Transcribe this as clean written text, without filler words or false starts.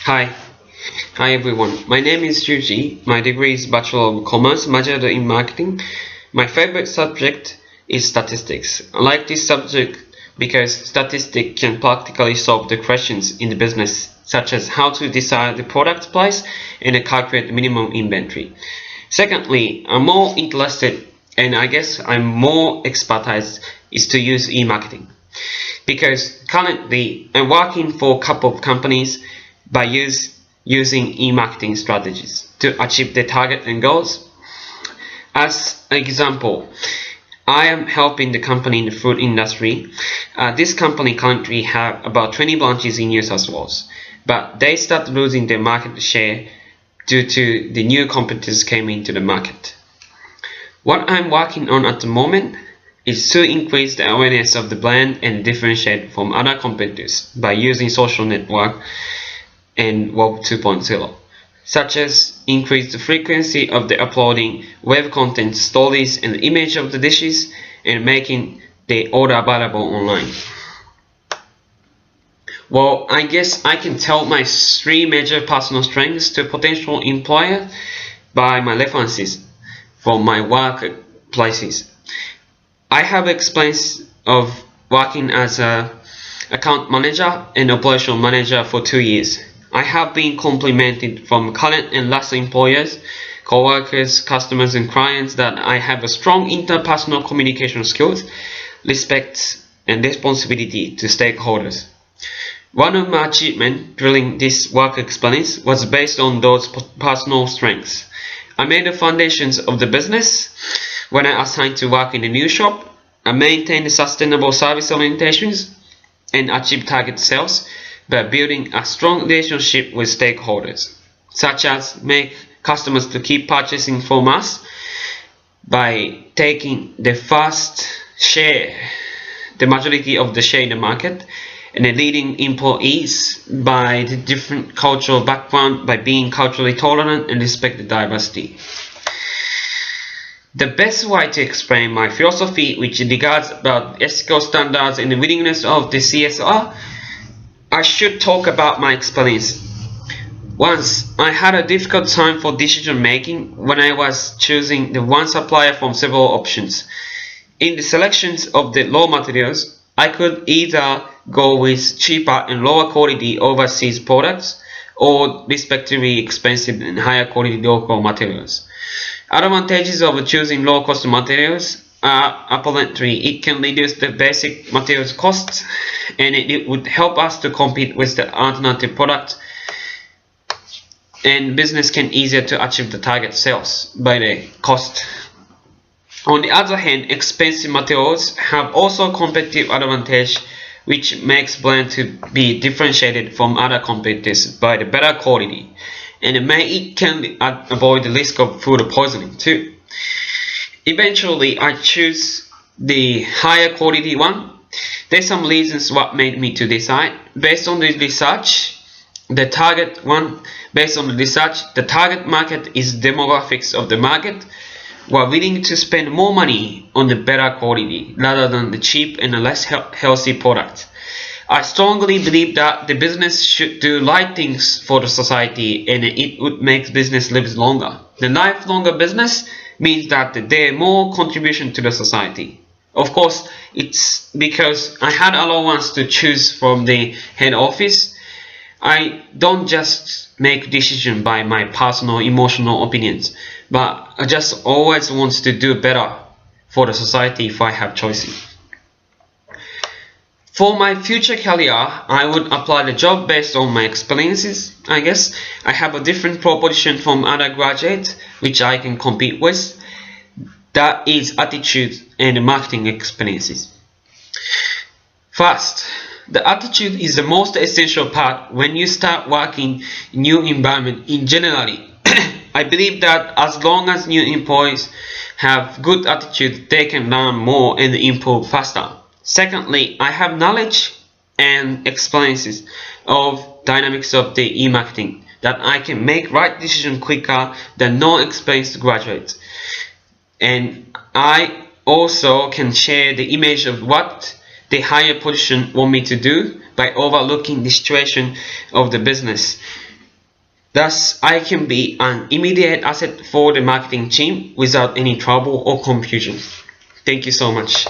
Hi. Hi everyone. My name is Shuji. My degree is Bachelor of Commerce, majored in Marketing. My favorite subject is statistics. I like this subject because statistics can practically solve the questions in the business, such as how to decide the product price and calculate minimum inventory. Secondly, I'm more interested and I guess I'm more expertise is to use e-marketing. Because currently I'm working for a couple of companies by using e-marketing strategies to achieve the target and goals. As an example, I am helping the company in the food industry. This company currently have about 20 branches in New South Wales, but they start losing their market share due to the new competitors came into the market. What I'm working on at the moment is to increase the awareness of the brand and differentiate from other competitors by using social network and Web 2.0, such as increase the frequency of the uploading web content, stories and image of the dishes, and making the order available online. Well, I guess I can tell my 3 major personal strengths to potential employer by my references from my workplaces. I have experience of working as an account manager and operation manager for 2 years. I have been complimented from current and last employers, co-workers, customers and clients that I have a strong interpersonal communication skills, respect and responsibility to stakeholders. One of my achievements during this work experience was based on those personal strengths. I made the foundations of the business when I assigned to work in the new shop. I maintained sustainable service orientations and achieved target sales by building a strong relationship with stakeholders, such as make customers to keep purchasing from us by taking the first share, the majority of the share in the market, and the leading employees by the different cultural background by being culturally tolerant and respect the diversity. The best way to explain my philosophy, which regards about ethical standards and the willingness of the CSR, I should talk about my experience. Once, I had a difficult time for decision making when I was choosing the one supplier from several options. In the selections of the raw materials, I could either go with cheaper and lower quality overseas products or respectively expensive and higher quality local materials. Advantages of choosing low cost materials are apparently it can reduce the basic materials costs and it would help us to compete with the alternative product, and business can easier to achieve the target sales by the cost. On the other hand, expensive materials have also competitive advantage, which makes brand to be differentiated from other competitors by the better quality, and it can avoid the risk of food poisoning too. Eventually, I choose the higher quality one. There's some reasons what made me to decide. Based on the research, the target market is demographics of the market who are willing to spend more money on the better quality rather than the cheap and less healthy product. I strongly believe that the business should do right things for the society and it would make business live longer. The life longer business means that there are more contribution to the society. Of course, it's because I had allowance to choose from the head office. I don't just make decisions by my personal emotional opinions, but I just always want to do better for the society if I have choices. For my future career, I would apply the job based on my experiences. I guess I have a different proposition from other graduates which I can compete with. That is attitude and marketing experiences. First, the attitude is the most essential part when you start working in new environment in generally. I believe that as long as new employees have good attitude, they can learn more and improve faster. Secondly, I have knowledge and experiences of dynamics of the e-marketing that I can make right decision quicker than non-experienced graduates. And I also can share the image of what the higher position want me to do by overlooking the situation of the business Thus, I can be an immediate asset for the marketing team without any trouble or confusion. Thank you so much.